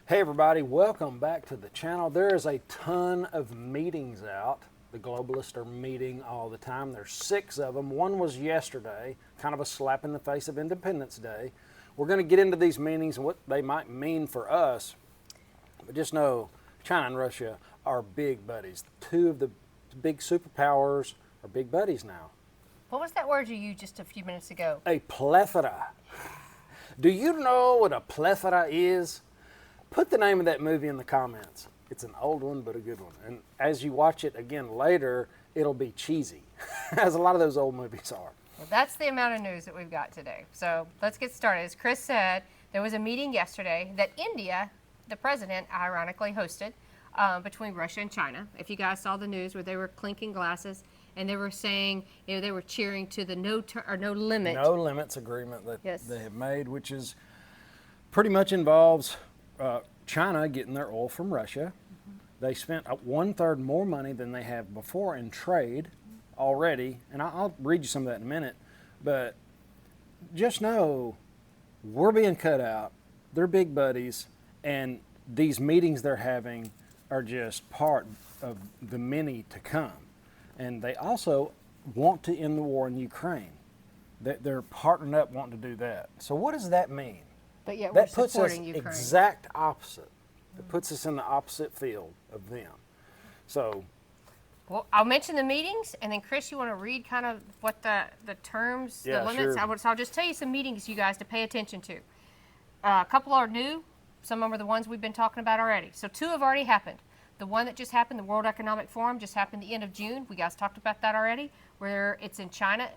Hey everybody, welcome back to the channel. There is a ton of meetings out. The Globalists are meeting all the time. There's 6 of them. One was yesterday, kind of a slap in the face of Independence Day. We're going to get into these meetings and what they might mean for us. But just know, China and Russia are big buddies. 2 of the big superpowers are big buddies now. What was that word you used just a few minutes ago? A plethora. Do you know what a plethora is? Put the name of that movie in the comments. It's an old one, but a good one. And as you watch it again later, it'll be cheesy, as a lot of those old movies are. Well, that's the amount of news that we've got today. So let's get started. As Chris said, there was a meeting yesterday that India, the president, ironically hosted between Russia and China. If you guys saw the news where they were clinking glasses and they were saying, they were cheering to the no limits agreement that they have made, which is pretty much involves China getting their oil from Russia. They spent 1/3 more money than they have before in trade already, and I'll read you some of that in a minute, but just know we're being cut out. They're big buddies, and these meetings they're having are just part of the many to come. And they also want to end the war in Ukraine. They're partnering up wanting to do that. So what does that mean? But yet that we're puts us Ukraine. Exact opposite. It puts us in the opposite field of them. So, well, I'll mention the meetings, and then Chris, you want to read kind of what the terms, the limits. Sure. So I'll just tell you some meetings, you guys, to pay attention to. A couple are new. Some of them are the ones we've been talking about already. So 2 have already happened. The one that just happened, the World Economic Forum, just happened the end of June. We guys talked about that already, where it's in China.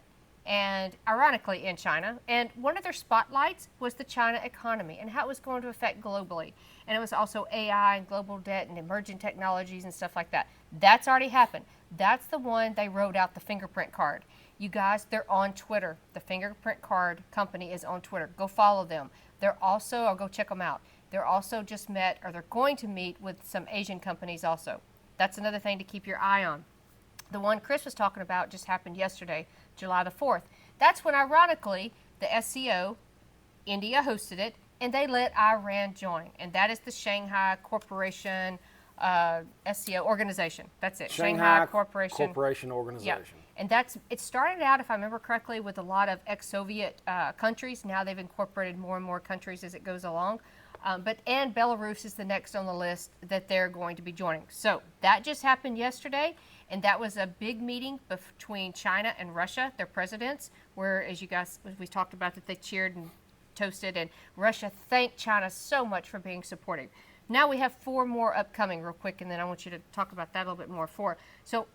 And ironically in China, and one of their spotlights was the China economy and how it was going to affect globally. And it was also AI and global debt and emerging technologies and stuff like that. That's already happened. That's the one they wrote out the fingerprint card. You guys, they're on Twitter. The fingerprint card company is on Twitter. Go follow them. They're also, or go check them out. They're also just met, or they're going to meet with some Asian companies also. That's another thing to keep your eye on. The one Chris was talking about just happened yesterday, July the 4th. That's when, ironically, the SCO, India hosted it, and they let Iran join. And that is the Shanghai Corporation SCO organization. That's it. Shanghai Corporation Organization. Yeah. And it started out, if I remember correctly, with a lot of ex-Soviet countries. Now they've incorporated more and more countries as it goes along. And Belarus is the next on the list that they're going to be joining. So that just happened yesterday. And that was a big meeting between China and Russia, their presidents, where, as you guys, we talked about, that they cheered and toasted, and Russia thanked China so much for being supportive. Now we have 4 more upcoming real quick, and then I want you to talk about that a little bit more. So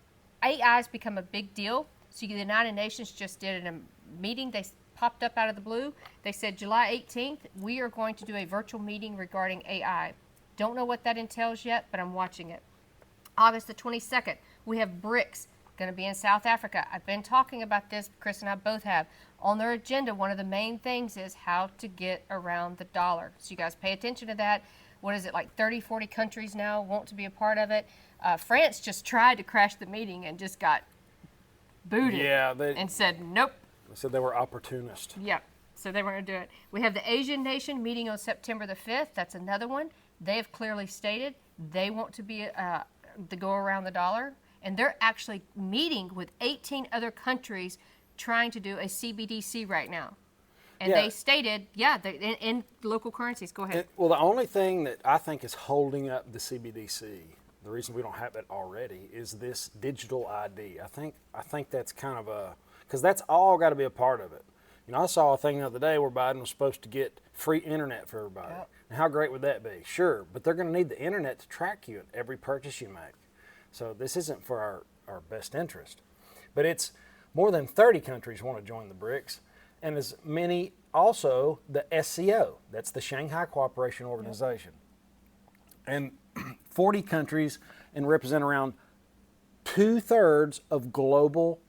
AI has become a big deal. So the United Nations just did a meeting. They popped up out of the blue. They said July 18th, we are going to do a virtual meeting regarding AI. Don't know what that entails yet, but I'm watching it. August the 22nd, we have BRICS, going to be in South Africa. I've been talking about this, Chris and I both have. On their agenda, one of the main things is how to get around the dollar. So you guys pay attention to that. What is it, like 30, 40 countries now want to be a part of it? France just tried to crash the meeting and just got booted and said, nope. They said they were opportunists. Yeah, so they weren't going to do it. We have the Asian nation meeting on September the 5th. That's another one. They have clearly stated they want to be to go around the dollar, and they're actually meeting with 18 other countries trying to do a CBDC right now. And they stated, in local currencies. Go ahead. Well, the only thing that I think is holding up the CBDC, the reason we don't have it already, is this digital ID. I think that's kind of because that's all got to be a part of it. You know, I saw a thing the other day where Biden was supposed to get free internet for everybody. Yep. And how great would that be? Sure, but they're going to need the internet to track you at every purchase you make. So this isn't for our best interest. But it's more than 30 countries want to join the BRICS, and as many also the SCO, that's the Shanghai Cooperation Organization. Yep. And 40 countries and represent around 2/3 of global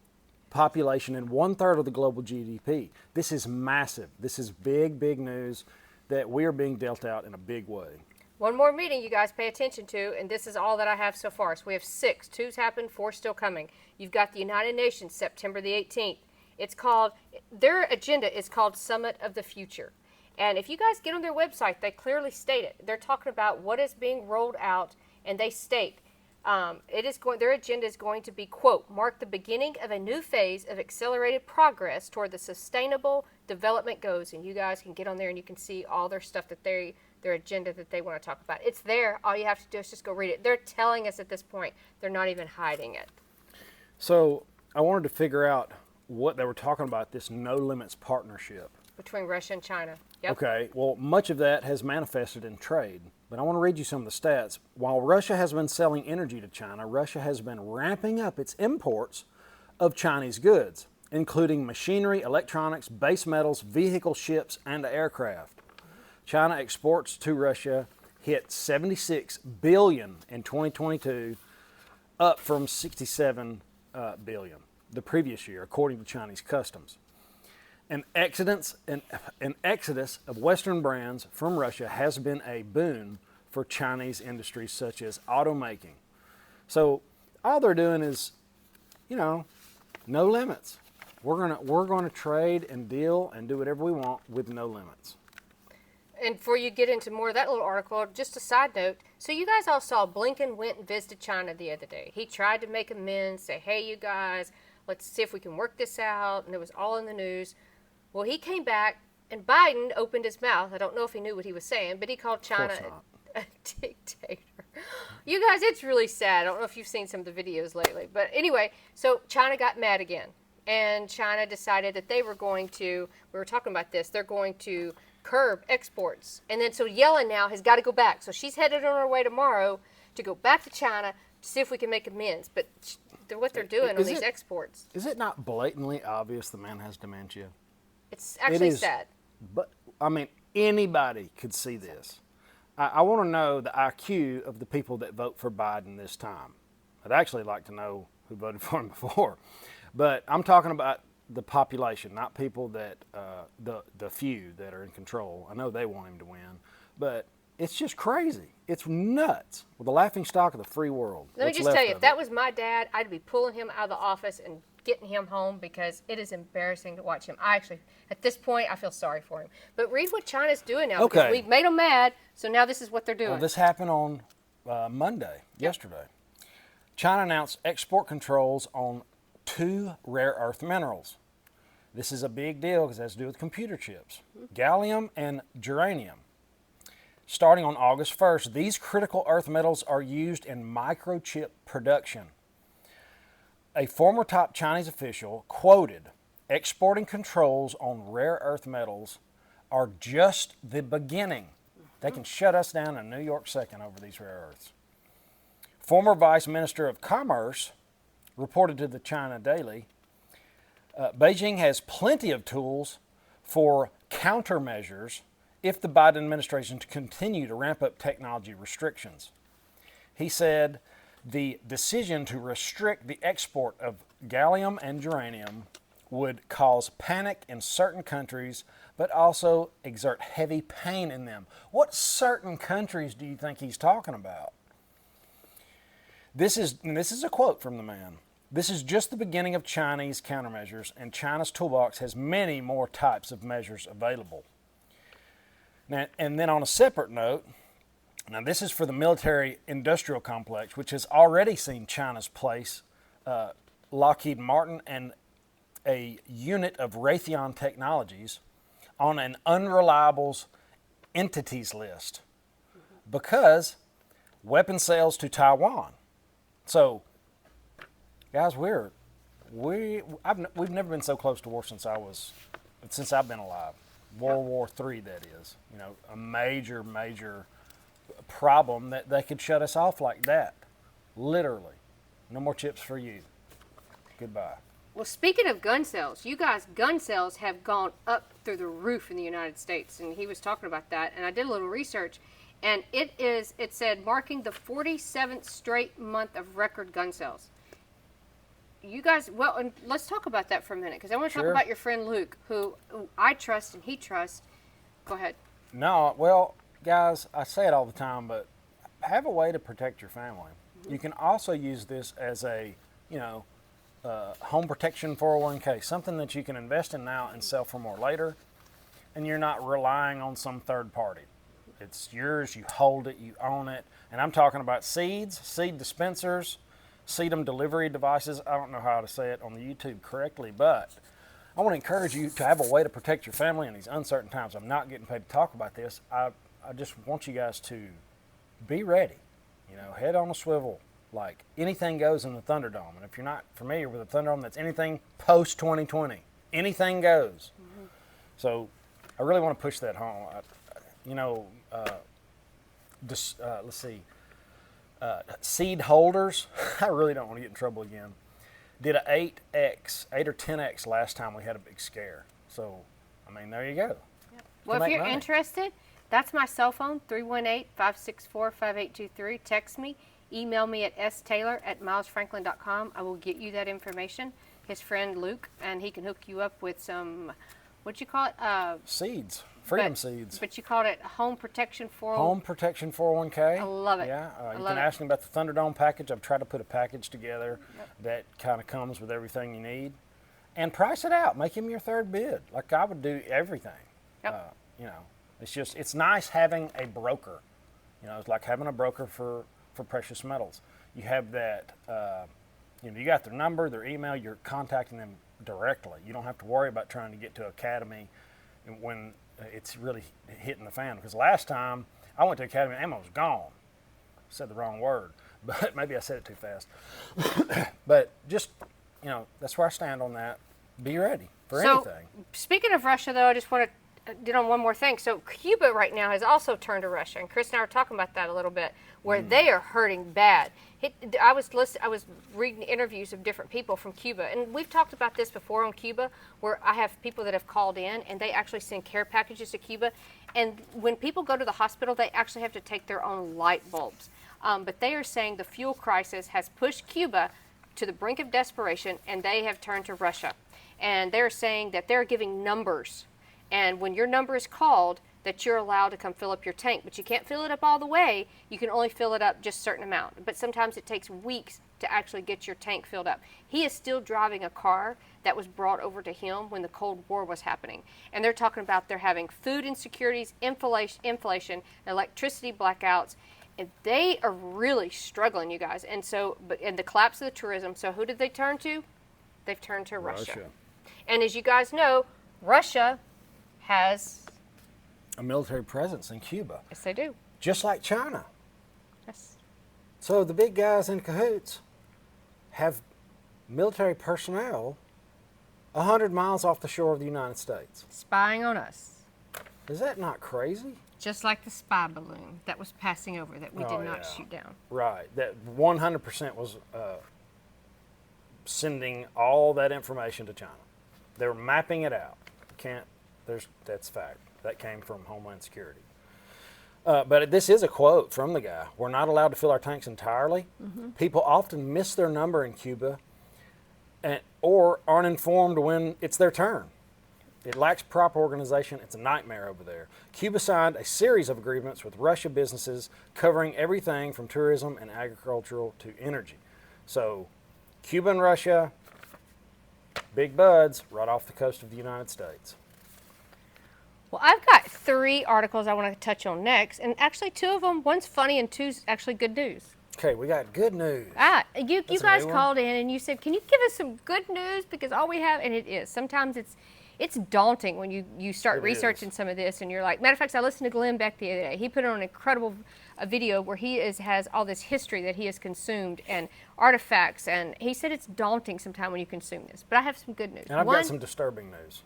population and 1/3 of the global GDP. This is massive. This is big, big news that we are being dealt out in a big way. One more meeting you guys pay attention to, and this is all that I have so far. So we have 6. 2's happened, 4 still coming. You've got the United Nations, September the 18th. It's called, their agenda is called Summit of the Future. And if you guys get on their website, they clearly state it. They're talking about what is being rolled out, and they state their agenda is going to be, quote, mark the beginning of a new phase of accelerated progress toward the sustainable development goals. And you guys can get on there and you can see all their stuff that their agenda that they want to talk about. It's there. All you have to do is just go read it. They're telling us at this point. They're not even hiding it. So I wanted to figure out what they were talking about, this no limits partnership. Between Russia and China. Yep. Okay, well, much of that has manifested in trade. But I want to read you some of the stats. While Russia has been selling energy to China, Russia has been ramping up its imports of Chinese goods, including machinery, electronics, base metals, vehicle, ships, and aircraft. China exports to Russia hit $76 billion in 2022, up from $67 billion the previous year, according to Chinese customs. An exodus of Western brands from Russia has been a boon for Chinese industries such as automaking. So all they're doing is, no limits. We're gonna trade and deal and do whatever we want with no limits. And before you get into more of that little article, just a side note. So you guys all saw Blinken went and visited China the other day. He tried to make amends, say, hey, you guys, let's see if we can work this out. And it was all in the news. Well, he came back, and Biden opened his mouth. I don't know if he knew what he was saying, but he called China a dictator. You guys, it's really sad. I don't know if you've seen some of the videos lately. But anyway, so China got mad again. And China decided that they were going to, we were talking about this, they're going to curb exports. And then so Yellen now has got to go back. So she's headed on her way tomorrow to go back to China to see if we can make amends. But what they're doing on these exports. Is it not blatantly obvious the man has dementia? It's actually sad. But, I mean, anybody could see this. I want to know the IQ of the people that vote for Biden this time. I'd actually like to know who voted for him before. But I'm talking about the population, not people that, the few that are in control. I know they want him to win. But it's just crazy. It's nuts. Well, the laughing stock of the free world. Let me just tell you, if that was my dad, I'd be pulling him out of the office and getting him home because it is embarrassing to watch him. I actually, at this point, I feel sorry for him. But read what China's doing now. Okay. Because we've made them mad, so now this is what they're doing. Well, this happened on Monday, yesterday. China announced export controls on 2 rare earth minerals. This is a big deal because it has to do with computer chips, gallium and germanium. Starting on August 1st, these critical earth metals are used in microchip production. A former top Chinese official quoted, exporting controls on rare earth metals are just the beginning. They can shut us down in a New York second over these rare earths. Former Vice Minister of Commerce reported to the China Daily, Beijing has plenty of tools for countermeasures if the Biden administration continue to ramp up technology restrictions. He said the decision to restrict the export of gallium and germanium would cause panic in certain countries, but also exert heavy pain in them. What certain countries do you think he's talking about? This is a quote from the man. This is just the beginning of Chinese countermeasures, and China's toolbox has many more types of measures available. Now, and then on a separate note, now this is for the military-industrial complex, which has already seen China's place Lockheed Martin and a unit of Raytheon Technologies on an unreliables entities list because weapon sales to Taiwan. So, guys, we've never been so close to war since I've been alive. World War III, that is. You know, a major problem that they could shut us off like that. Literally. No more chips for you. Goodbye. Well, speaking of gun sales, you guys, gun sales have gone up through the roof in the United States, and he was talking about that, and I did a little research, and it said marking the 47th straight month of record gun sales. You guys, well, and let's talk about that for a minute, because I want to talk about your friend Luke, who I trust and he trusts. Go ahead. No, well, guys, I say it all the time, but have a way to protect your family. Mm-hmm. You can also use this as a, home protection 401k, something that you can invest in now and sell for more later. and you're not relying on some third party. It's yours, you hold it, you own it. And I'm talking about seeds, seed dispensers, sedum delivery devices. I don't know how to say it on the YouTube correctly, but I want to encourage you to have a way to protect your family in these uncertain times. I'm not getting paid to talk about this. I just want you guys to be ready. You know, head on a swivel. Like, anything goes in the Thunderdome. And if you're not familiar with the Thunderdome, that's anything post-2020. Anything goes. Mm-hmm. So I really want to push that home. Let's see. Seed holders, I really don't want to get in trouble again. Did a 8 or 10x last time we had a big scare. So, I mean, there you go. Yep. Well, if you're interested, that's my cell phone, 318-564-5823. Text me. Email me at staylor@milesfranklin.com. I will get you that information. His friend Luke, and he can hook you up with some, what'd you call it? Seeds. Freedom seeds. But you called it Home Protection 401k. Home Protection 401k. I love it. Yeah. You can ask him about the Thunderdome package. I've tried to put a package together that kind of comes with everything you need. And price it out. Make him your third bid. Like I would do everything. Yep. It's nice having a broker. You know, it's like having a broker for precious metals. You have that, you got their number, their email, you're contacting them directly. You don't have to worry about trying to get to Academy when it's really hitting the fan. Because last time I went to Academy, ammo was gone. I said the wrong word, but maybe I said it too fast. But just, that's where I stand on that. Be ready for anything. Speaking of Russia, though, I just want to get on one more thing. So Cuba right now has also turned to Russia, and Chris and I were talking about that a little bit, where they are hurting bad. I was reading interviews of different people from Cuba, and we've talked about this before on Cuba, where I have people that have called in, and they actually send care packages to Cuba, and when people go to the hospital, they actually have to take their own light bulbs. But they are saying the fuel crisis has pushed Cuba to the brink of desperation, and they have turned to Russia. And they're saying that they're giving numbers, and when your number is called, that you're allowed to come fill up your tank. But you can't fill it up all the way. You can only fill it up just a certain amount. But sometimes it takes weeks to actually get your tank filled up. He is still driving a car that was brought over to him when the Cold War was happening. And they're talking about they're having food insecurities, inflation, electricity blackouts. And they are really struggling, you guys. And so, and the collapse of the tourism. So who did they turn to? They've turned to Russia. And as you guys know, Russia has a military presence in Cuba. Yes, they do. Just like China. Yes. So the big guys in cahoots have military personnel 100 miles off the shore of the United States. Spying on us. Is that not crazy? Just like the spy balloon that was passing over that we did not shoot down. Right. That 100% was sending all that information to China. They were mapping it out. That's fact. That came from Homeland Security. But this is a quote from the guy. We're not allowed to fill our tanks entirely. Mm-hmm. People often miss their number in Cuba or aren't informed when it's their turn. It lacks proper organization. It's a nightmare over there. Cuba signed a series of agreements with Russia businesses covering everything from tourism and agricultural to energy. So Cuba and Russia, big buds right off the coast of the United States. Well, I've got 3 articles I want to touch on next, and actually 2 of them, one's funny and 2's actually good news. Okay, we got good news. You guys called in and you said, can you give us some good news, because all we have, and it is, sometimes it's daunting when you start researching some of this, and you're like, matter of fact, I listened to Glenn Beck the other day. He put on an incredible video where he has all this history that he has consumed and artifacts, and he said it's daunting sometimes when you consume this. But I have some good news. And I've got some disturbing news.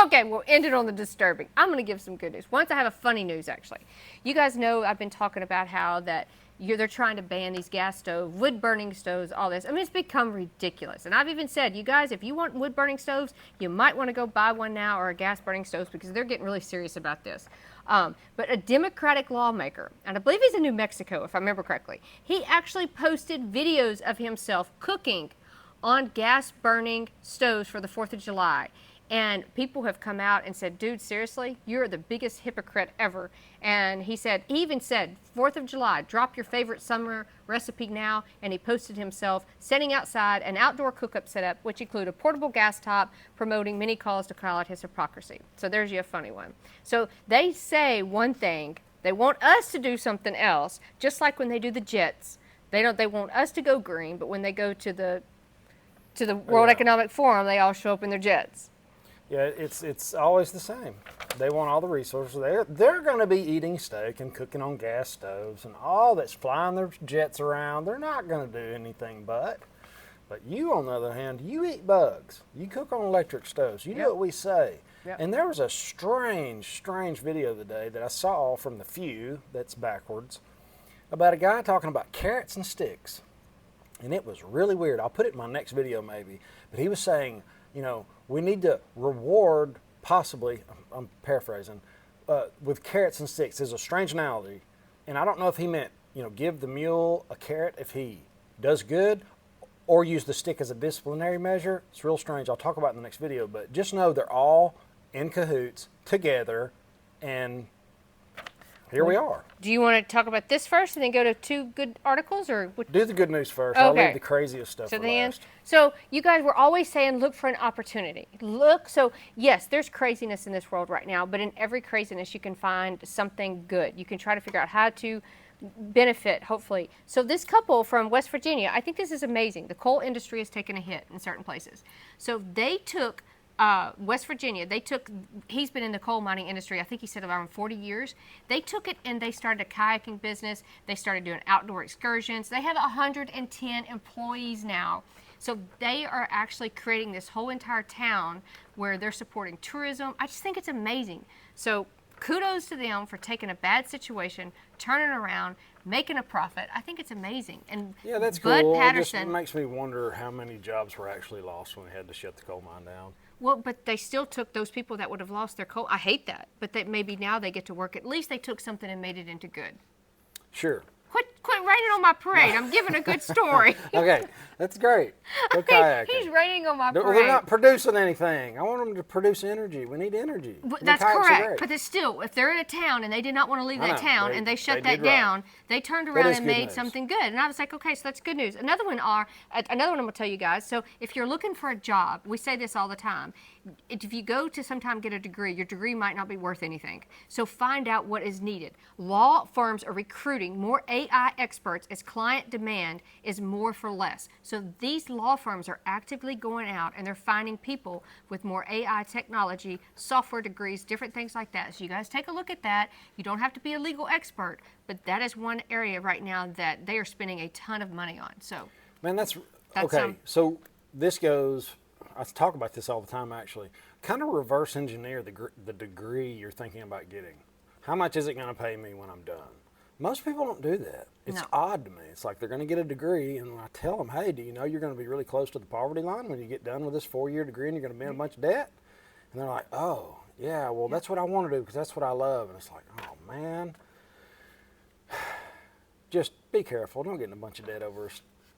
Okay, we'll end it on the disturbing. I'm going to give some good news. Once I have a funny news, actually. You guys know I've been talking about how that they're trying to ban these gas stoves, wood-burning stoves, all this. I mean, it's become ridiculous. And I've even said, you guys, if you want wood-burning stoves, you might want to go buy one now, or a gas-burning stove, because they're getting really serious about this. But a Democratic lawmaker, and I believe he's in New Mexico, if I remember correctly, he actually posted videos of himself cooking on gas-burning stoves for the 4th of July. And people have come out and said, dude, seriously, you're the biggest hypocrite ever. And he even said, 4th of July, drop your favorite summer recipe now. And he posted himself sitting outside an outdoor cook-up setup, which included a portable gas top, promoting many calls to call out his hypocrisy. So there's you a funny one. So they say one thing, they want us to do something else, just like when they do the jets. They want us to go green, but when they go to the World Economic Forum, they all show up in their jets. Yeah, it's always the same. They want all the resources. They're going to be eating steak and cooking on gas stoves and all that's flying their jets around. They're not going to do anything but. But you, on the other hand, you eat bugs. You cook on electric stoves. You do what we say. Yep. And there was a strange video today that I saw from The Few, that's backwards, about a guy talking about carrots and sticks. And it was really weird. I'll put it in my next video maybe. But he was saying, we need to reward, possibly, I'm paraphrasing, with carrots and sticks. There's a strange analogy. And I don't know if he meant, give the mule a carrot if he does good, or use the stick as a disciplinary measure. It's real strange. I'll talk about it in the next video. But just know they're all in cahoots together, and here we are. Do you want to talk about this first and then go to 2 good articles? Or do the good news first. Okay. I'll leave the craziest stuff for last. So you guys were always saying look for an opportunity. So yes, there's craziness in this world right now, but in every craziness you can find something good. You can try to figure out how to benefit, hopefully. So this couple from West Virginia, I think this is amazing. The coal industry has taken a hit in certain places. So they took West Virginia, he's been in the coal mining industry, I think he said around 40 years. They took it and they started a kayaking business. They started doing outdoor excursions. They have 110 employees now. So they are actually creating this whole entire town where they're supporting tourism. I just think it's amazing. So kudos to them for taking a bad situation, turning around, making a profit. I think it's amazing. And yeah, that's Bud cool. Patterson, it just makes me wonder how many jobs were actually lost when they had to shut the coal mine down. Well, but they still took those people that would have lost their coal. I hate that. But maybe now they get to work. At least they took something and made it into good. Sure. Quit raining on my parade. I'm giving a good story. Okay, that's great. Go kayaking. He's raining on my parade. They're not producing anything. I want them to produce energy. We need energy. That's correct. But it's still, if they're in a town and they did not want to leave that town and they shut that down, they turned around and made something good. And I was like, okay, so that's good news. Another one I'm going to tell you guys. So if you're looking for a job, we say this all the time. If you go to sometime get a degree, your degree might not be worth anything. So find out what is needed. Law firms are recruiting more AI experts as client demand is more for less. So these law firms are actively going out and they're finding people with more AI technology, software degrees, different things like that. So you guys take a look at that. You don't have to be a legal expert, but that is one area right now that they are spending a ton of money on. So, man, that's okay. So this goes. I talk about this all the time, actually. Kind of reverse engineer the degree you're thinking about getting. How much is it going to pay me when I'm done? Most people don't do that. It's odd to me. It's like they're going to get a degree, and I tell them, hey, do you know you're going to be really close to the poverty line when you get done with this 4-year degree and you're going to be in a bunch of debt? And they're like, oh, yeah, well, that's what I want to do because that's what I love. And it's like, oh, man. Just be careful. Don't get in a bunch of debt over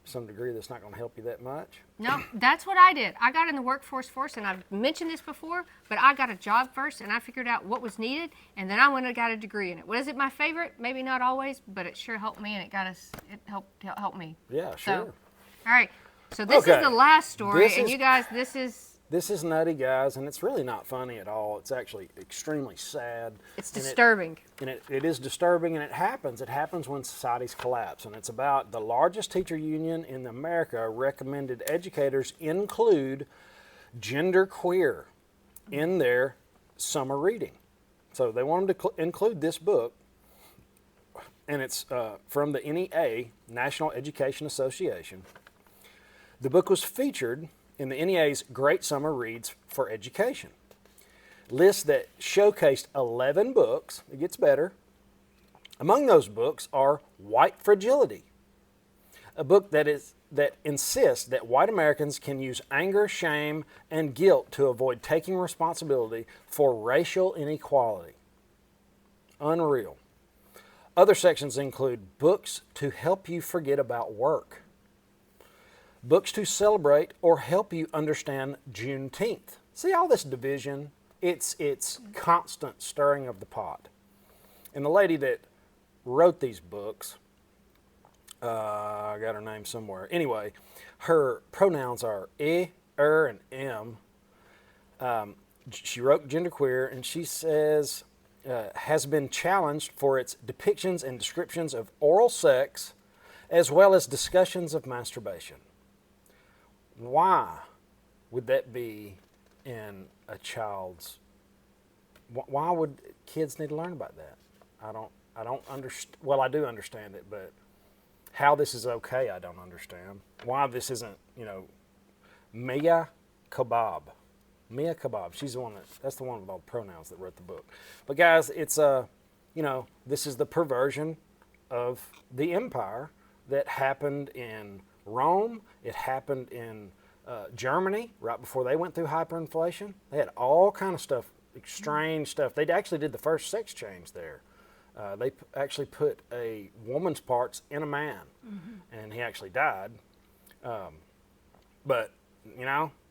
some degree that's not going to help you that much. No, that's what I did. I got in the workforce first, and I've mentioned this before, but I got a job first, and I figured out what was needed, and then I went and got a degree in it. Was it my favorite? Maybe not always, but it sure helped me, and it helped me. Yeah, sure. So, all right. So this is the last story, and you guys, this is nutty, guys, and it's really not funny at all. It's actually extremely sad. It's disturbing. It is disturbing, and it happens. It happens when societies collapse, and it's about the largest teacher union in America recommended educators include genderqueer in their summer reading. So they wanted to include this book, and it's from the NEA, National Education Association. The book was featured in the NEA's Great Summer Reads for Education list that showcased 11 books. It gets better. Among those books are White Fragility, a book that insists that white Americans can use anger, shame, and guilt to avoid taking responsibility for racial inequality. Unreal. Other sections include books to help you forget about work, books to celebrate or help you understand Juneteenth. See all this division? It's constant stirring of the pot. And the lady that wrote these books, I got her name somewhere. Anyway, her pronouns are e, and m. She wrote Genderqueer, and she says, has been challenged for its depictions and descriptions of oral sex, as well as discussions of masturbation. Why would that be in a child's? Why would kids need to learn about that? I don't understand. Well, I do understand it, but how this is okay, I don't understand. Why this isn't, Mia Kebab. Mia Kebab. She's the one that's the one with all the pronouns that wrote the book. But guys, it's this is the perversion of the empire that happened in Rome. It happened in Germany right before they went through hyperinflation. They had all kind of stuff, strange stuff. They actually did the first sex change there. They actually put a woman's parts in a man, and he actually died. But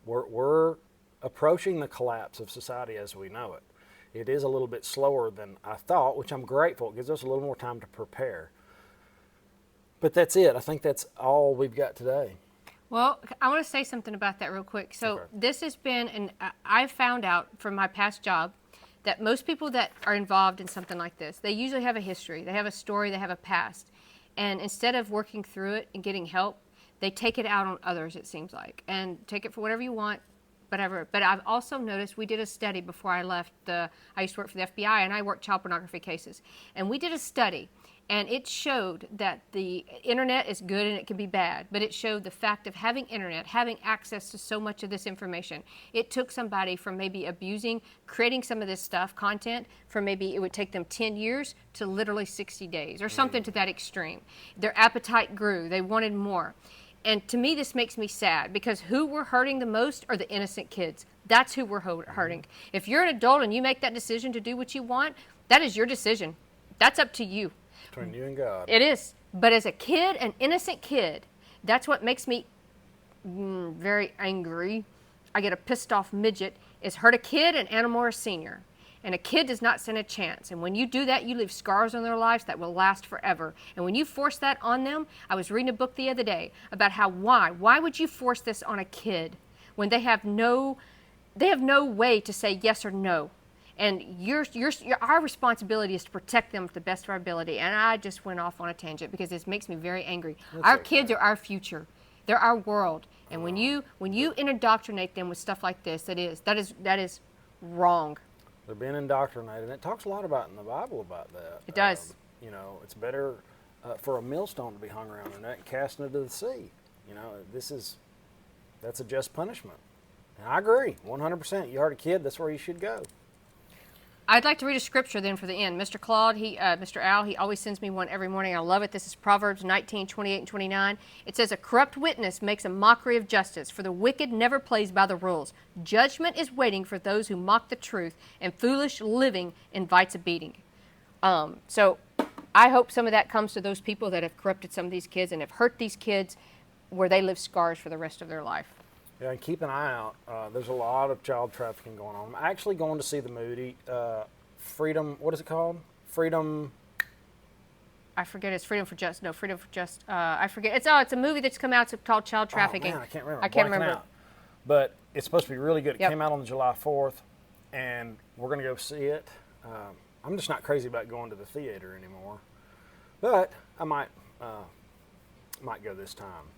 we're approaching the collapse of society as we know it. It is a little bit slower than I thought, which I'm grateful. It gives us a little more time to prepare. But that's it. I think that's all we've got today. Well, I want to say something about that real quick. So Okay. this has been, and I found out from my past job that most people that are involved in something like this, they usually have a history, they have a story, they have a past. And instead of working through it and getting help, they take it out on others, it seems like, and take it for whatever you want, whatever. But I've also noticed, we did a study before I left. I used to work for the FBI, and I worked child pornography cases. And we did a study, and it showed that the internet is good and it can be bad, but it showed the fact of having internet, having access to so much of this information. It took somebody from maybe abusing, creating some of this stuff, content, from maybe it would take them 10 years to literally 60 days or something to that extreme. Their appetite grew. They wanted more. And to me, this makes me sad, because who we're hurting the most are the innocent kids. That's who we're hurting. If you're an adult and you make that decision to do what you want, that is your decision. That's up to you. Between you and God. It is. But as a kid, an innocent kid, that's what makes me very angry. I get a pissed off midget, is hurt a kid, an animal, or a senior. And a kid does not stand a chance. And when you do that, you leave scars on their lives that will last forever. And when you force that on them, I was reading a book the other day about why would you force this on a kid when they have no way to say yes or no. And our responsibility is to protect them to the best of our ability. And I just went off on a tangent because this makes me very angry. Our kids are our future. They're our world. And when you indoctrinate them with stuff like this, that is wrong. They're being indoctrinated. And it talks a lot about in the Bible about that. It does. It's better for a millstone to be hung around their neck and cast into the sea. That's a just punishment. And I agree, 100%. You hurt a kid, that's where you should go. I'd like to read a scripture then for the end. Mr. Claude, Mr. Al, he always sends me one every morning. I love it. This is Proverbs 19, 28 and 29. It says, "A corrupt witness makes a mockery of justice, for the wicked never plays by the rules. Judgment is waiting for those who mock the truth, and foolish living invites a beating." So I hope some of that comes to those people that have corrupted some of these kids and have hurt these kids where they live scars for the rest of their life. Yeah, and keep an eye out. There's a lot of child trafficking going on. I'm actually going to see the movie Freedom. What is it called? Freedom. I forget. It's Freedom for Just. No, Freedom for Just. I forget. It's a movie that's come out. It's called Child Trafficking. Oh, man, I can't remember. I can't remember. Out. But it's supposed to be really good. It Yep. came out on July 4th, and we're going to go see it. I'm just not crazy about going to the theater anymore, but I might go this time.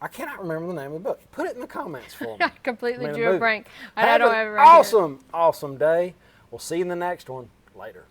I cannot remember the name of the book. Put it in the comments for me. I completely drew a movie. blank. I Have don't an have it right here. awesome day. We'll see you in the next one. Later.